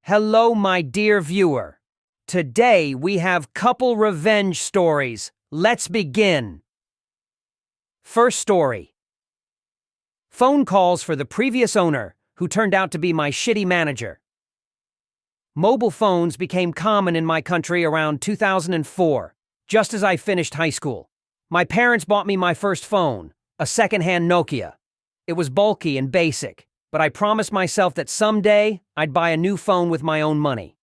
Hello, my dear viewer. Today we have couple revenge stories. Let's begin. First story. Phone calls for the previous owner, who turned out to be my shitty manager. Mobile phones became common in my country around 2004, just as I finished high school. My parents bought me my first phone, a second-hand Nokia. It was bulky and basic, but I promised myself that someday I'd buy a new phone with my own money.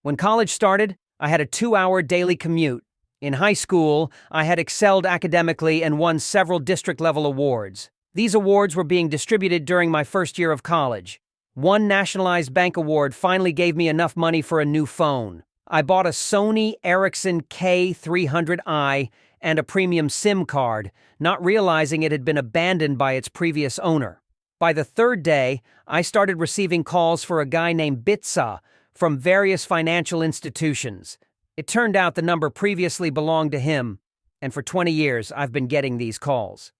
When college started, I had a 2-hour daily commute. In high school, I had excelled academically and won several district-level awards. These awards were being distributed during my first year of college. One nationalized bank award finally gave me enough money for a new phone. I bought a Sony Ericsson K300i and a premium SIM card, not realizing it had been abandoned by its previous owner. By the third day, I started receiving calls for a guy named Bitsa from various financial institutions. It turned out the number previously belonged to him, and for 20 years I've been getting these calls.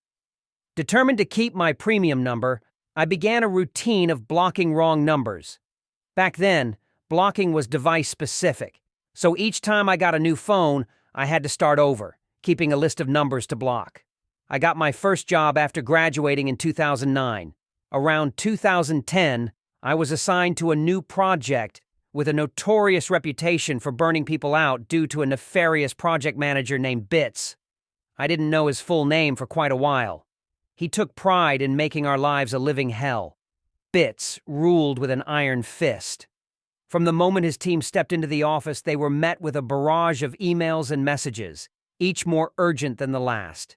Determined to keep my premium number, I began a routine of blocking wrong numbers. Back then, blocking was device-specific, so each time I got a new phone, I had to start over, keeping a list of numbers to block. I got my first job after graduating in 2009. Around 2010, I was assigned to a new project with a notorious reputation for burning people out due to a nefarious project manager named Bits. I didn't know his full name for quite a while. He took pride in making our lives a living hell. Bits ruled with an iron fist. From the moment his team stepped into the office, they were met with a barrage of emails and messages, each more urgent than the last.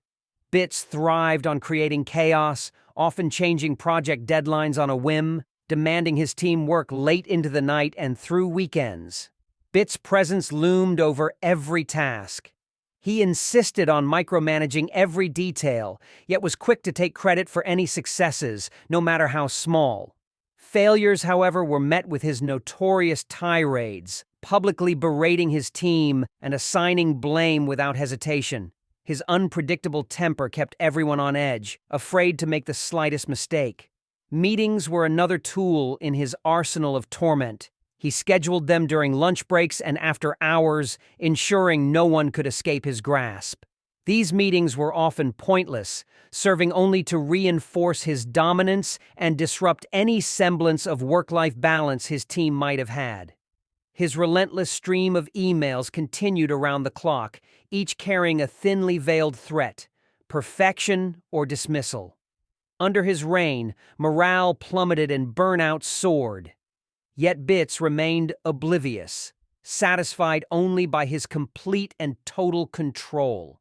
Bits thrived on creating chaos, often changing project deadlines on a whim, demanding his team work late into the night and through weekends. Bits' presence loomed over every task. He insisted on micromanaging every detail, yet was quick to take credit for any successes, no matter how small. Failures, however, were met with his notorious tirades, publicly berating his team and assigning blame without hesitation. His unpredictable temper kept everyone on edge, afraid to make the slightest mistake. Meetings were another tool in his arsenal of torment. He scheduled them during lunch breaks and after hours, ensuring no one could escape his grasp. These meetings were often pointless, serving only to reinforce his dominance and disrupt any semblance of work-life balance his team might have had. His relentless stream of emails continued around the clock, each carrying a thinly veiled threat: perfection or dismissal. Under his reign, morale plummeted and burnout soared. Yet Bits remained oblivious, satisfied only by his complete and total control.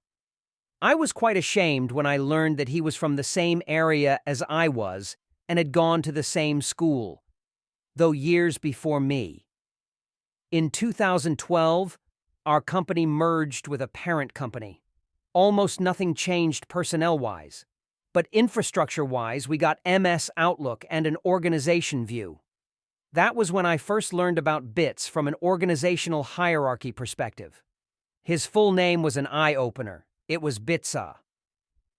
I was quite ashamed when I learned that he was from the same area as I was and had gone to the same school, though years before me. In 2012, our company merged with a parent company. Almost nothing changed personnel-wise, but infrastructure-wise, we got MS Outlook and an organization view. That was when I first learned about Bits from an organizational hierarchy perspective. His full name was an eye-opener. It was Bitsa.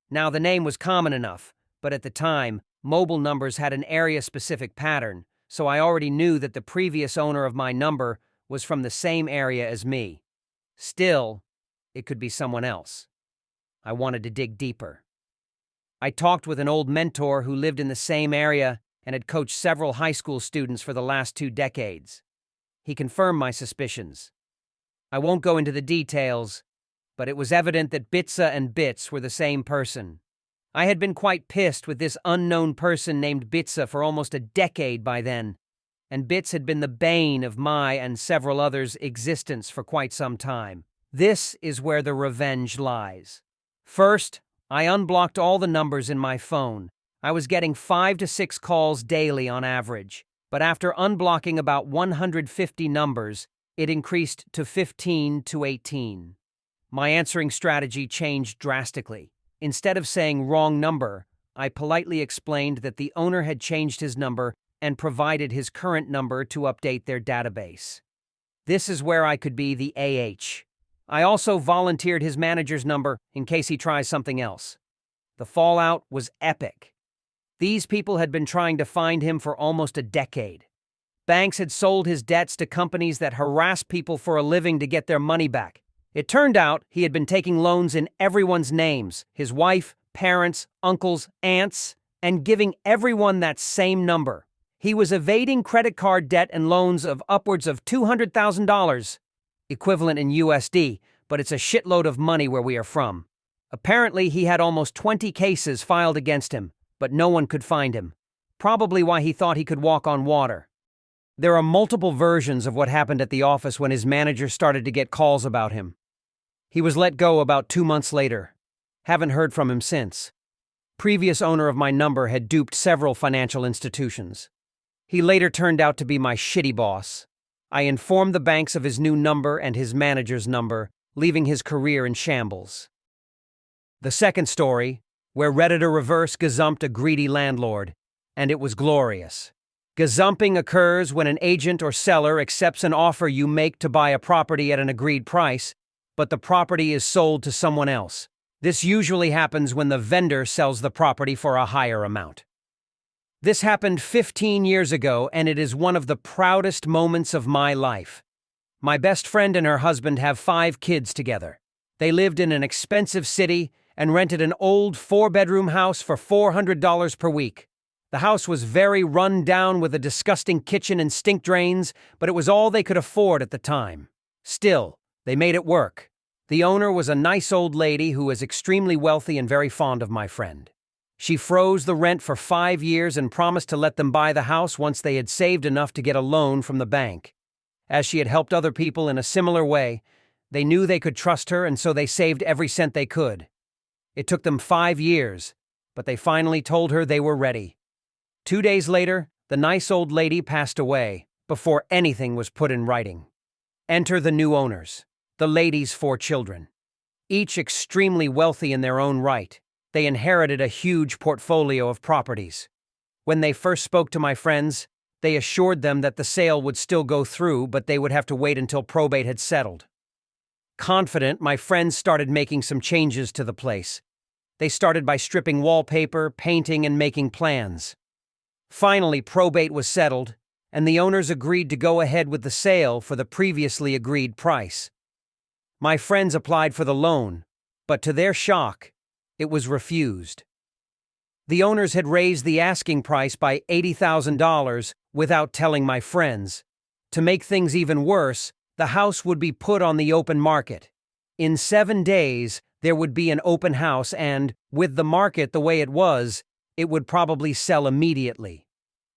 Now, the name was common enough, but at the time, mobile numbers had an area-specific pattern, so I already knew that the previous owner of my number was from the same area as me. Still, it could be someone else. I wanted to dig deeper. I talked with an old mentor who lived in the same area and had coached several high school students for the last 2 decades. He confirmed my suspicions. I won't go into the details, but it was evident that Bitsa and Bits were the same person. I had been quite pissed with this unknown person named Bitsa for almost a decade by then, and Bits had been the bane of my and several others' existence for quite some time. This is where the revenge lies. First, I unblocked all the numbers in my phone. I was getting 5 to 6 calls daily on average, but after unblocking about 150 numbers, it increased to 15 to 18. My answering strategy changed drastically. Instead of saying wrong number, I politely explained that the owner had changed his number and provided his current number to update their database. This is where I could be the AH. I also volunteered his manager's number in case he tries something else. The fallout was epic. These people had been trying to find him for almost a decade. Banks had sold his debts to companies that harass people for a living to get their money back. It turned out he had been taking loans in everyone's names, his wife, parents, uncles, aunts, and giving everyone that same number. He was evading credit card debt and loans of upwards of $200,000, equivalent in USD, but it's a shitload of money where we are from. Apparently, he had almost 20 cases filed against him, but no one could find him. Probably why he thought he could walk on water. There are multiple versions of what happened at the office when his manager started to get calls about him. He was let go about 2 months later. Haven't heard from him since. Previous owner of my number had duped several financial institutions. He later turned out to be my shitty boss. I informed the banks of his new number and his manager's number, leaving his career in shambles. The second story, where Redditor reverse gazumped a greedy landlord, and it was glorious. Gazumping occurs when an agent or seller accepts an offer you make to buy a property at an agreed price, but the property is sold to someone else. This usually happens when the vendor sells the property for a higher amount. This happened 15 years ago, and it is one of the proudest moments of my life. My best friend and her husband have 5 kids together. They lived in an expensive city and rented an old 4-bedroom house for $400 per week. The house was very run down with a disgusting kitchen and stink drains, but it was all they could afford at the time. Still, they made it work. The owner was a nice old lady who was extremely wealthy and very fond of my friend. She froze the rent for 5 years and promised to let them buy the house once they had saved enough to get a loan from the bank. As she had helped other people in a similar way, they knew they could trust her, and so they saved every cent they could. It took them 5 years, but they finally told her they were ready. 2 days later, the nice old lady passed away, before anything was put in writing. Enter the new owners, the lady's 4 children. Each extremely wealthy in their own right. They inherited a huge portfolio of properties. When they first spoke to my friends, they assured them that the sale would still go through, but they would have to wait until probate had settled. Confident, my friends started making some changes to the place. They started by stripping wallpaper, painting, and making plans. Finally, probate was settled, and the owners agreed to go ahead with the sale for the previously agreed price. My friends applied for the loan, but to their shock, it was refused. The owners had raised the asking price by $80,000 without telling my friends. To make things even worse, the house would be put on the open market. In 7 days, there would be an open house and, with the market the way it was, it would probably sell immediately.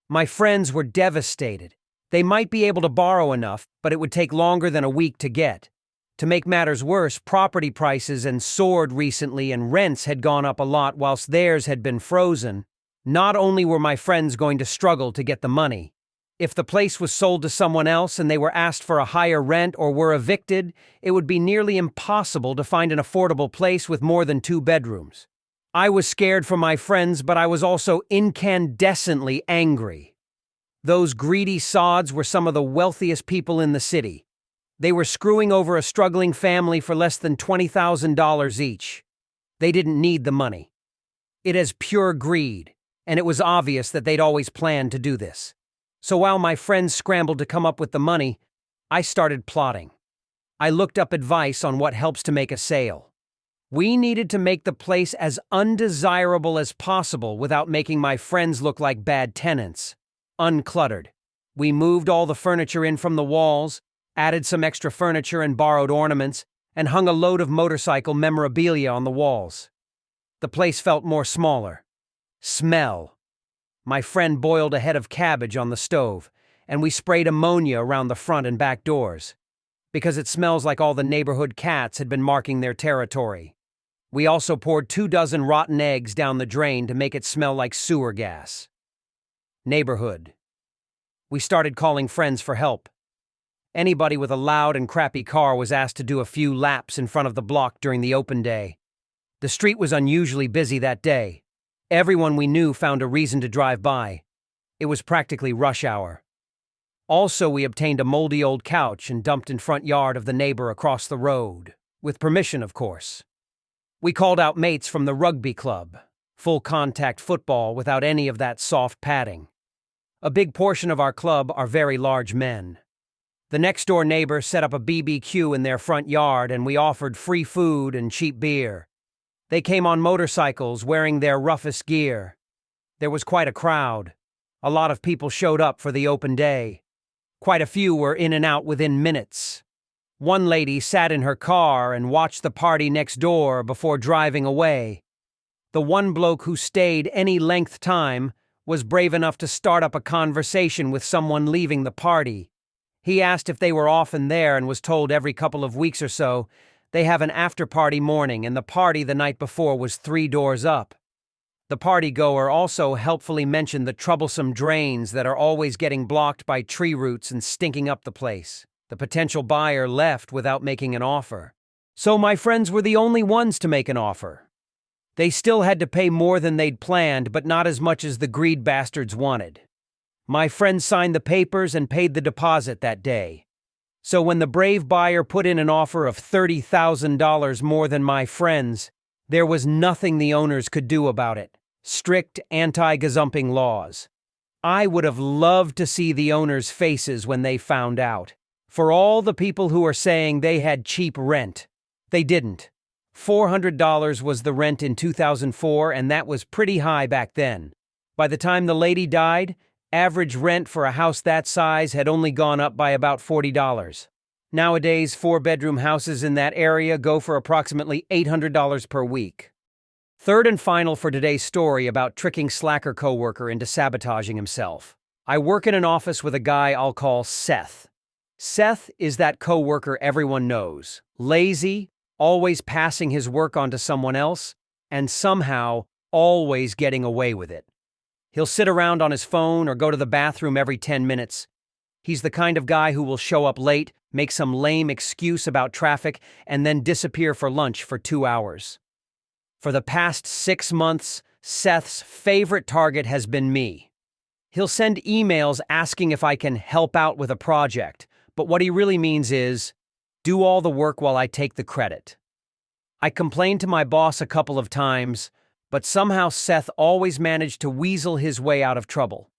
My friends were devastated. They might be able to borrow enough, but it would take longer than a week to get. To make matters worse, property prices had soared recently and rents had gone up a lot whilst theirs had been frozen. Not only were my friends going to struggle to get the money, if the place was sold to someone else and they were asked for a higher rent or were evicted, it would be nearly impossible to find an affordable place with more than 2 bedrooms. I was scared for my friends, but I was also incandescently angry. Those greedy sods were some of the wealthiest people in the city. They were screwing over a struggling family for less than $20,000 each. They didn't need the money. It is pure greed, and it was obvious that they'd always planned to do this. So while my friends scrambled to come up with the money, I started plotting. I looked up advice on what helps to make a sale. We needed to make the place as undesirable as possible without making my friends look like bad tenants. Uncluttered. We moved all the furniture in from the walls, added some extra furniture and borrowed ornaments, and hung a load of motorcycle memorabilia on the walls. The place felt more smaller. Smell. My friend boiled a head of cabbage on the stove, and we sprayed ammonia around the front and back doors, because it smells like all the neighborhood cats had been marking their territory. We also poured 24 rotten eggs down the drain to make it smell like sewer gas. Neighborhood. We started calling friends for help. Anybody with a loud and crappy car was asked to do a few laps in front of the block during the open day. The street was unusually busy that day. Everyone we knew found a reason to drive by. It was practically rush hour. Also, we obtained a moldy old couch and dumped in front yard of the neighbor across the road, with permission, of course. We called out mates from the rugby club, full contact football without any of that soft padding. A big portion of our club are very large men. The next-door neighbor set up a BBQ in their front yard and we offered free food and cheap beer. They came on motorcycles wearing their roughest gear. There was quite a crowd. A lot of people showed up for the open day. Quite a few were in and out within minutes. One lady sat in her car and watched the party next door before driving away. The one bloke who stayed any length time was brave enough to start up a conversation with someone leaving the party. He asked if they were often there and was told every couple of weeks or so they have an after-party morning and the party the night before was 3 doors up. The party-goer also helpfully mentioned the troublesome drains that are always getting blocked by tree roots and stinking up the place. The potential buyer left without making an offer. So my friends were the only ones to make an offer. They still had to pay more than they'd planned, but not as much as the greed bastards wanted. My friends signed the papers and paid the deposit that day. So when the brave buyer put in an offer of $30,000 more than my friends, there was nothing the owners could do about it. Strict anti-gazumping laws. I would have loved to see the owners' faces when they found out. For all the people who are saying they had cheap rent, they didn't. $400 was the rent in 2004, and that was pretty high back then. By the time the lady died, average rent for a house that size had only gone up by about $40. Nowadays, 4-bedroom houses in that area go for approximately $800 per week. Third and final for today's story about tricking slacker coworker into sabotaging himself. I work in an office with a guy I'll call Seth. Seth is that coworker everyone knows. Lazy, always passing his work on to someone else, and somehow always getting away with it. He'll sit around on his phone or go to the bathroom every 10 minutes. He's the kind of guy who will show up late, make some lame excuse about traffic, and then disappear for lunch for 2 hours. For the past 6 months, Seth's favorite target has been me. He'll send emails asking if I can help out with a project, but what he really means is, do all the work while I take the credit. I complained to my boss a couple of times, but somehow Seth always managed to weasel his way out of trouble.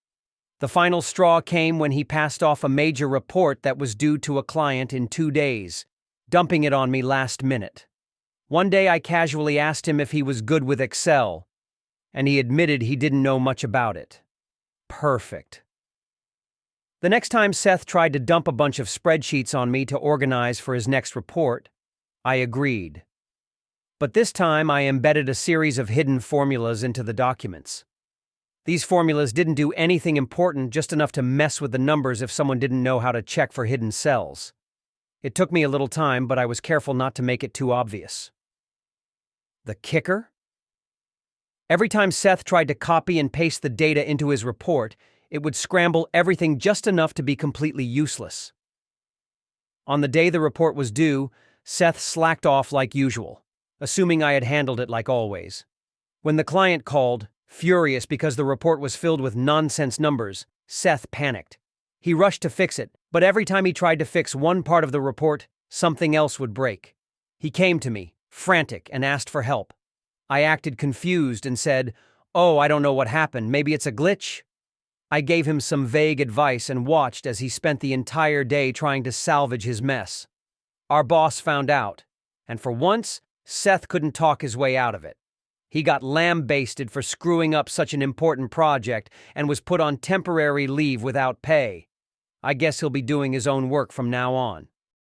The final straw came when he passed off a major report that was due to a client in 2 days, dumping it on me last minute. One day I casually asked him if he was good with Excel, and he admitted he didn't know much about it. Perfect. The next time Seth tried to dump a bunch of spreadsheets on me to organize for his next report, I agreed. But this time I embedded a series of hidden formulas into the documents. These formulas didn't do anything important, just enough to mess with the numbers if someone didn't know how to check for hidden cells. It took me a little time, but I was careful not to make it too obvious. The kicker? Every time Seth tried to copy and paste the data into his report, it would scramble everything just enough to be completely useless. On the day the report was due, Seth slacked off like usual, assuming I had handled it like always. When the client called, furious because the report was filled with nonsense numbers, Seth panicked. He rushed to fix it, but every time he tried to fix one part of the report, something else would break. He came to me, frantic, and asked for help. I acted confused and said, "Oh, I don't know what happened. Maybe it's a glitch?" I gave him some vague advice and watched as he spent the entire day trying to salvage his mess. Our boss found out, and for once, Seth couldn't talk his way out of it. He got lambasted for screwing up such an important project and was put on temporary leave without pay. I guess he'll be doing his own work from now on.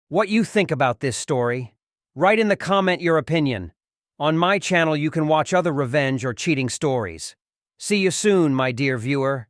What you think about this story? Write in the comment your opinion. On my channel you can watch other revenge or cheating stories. See you soon, my dear viewer.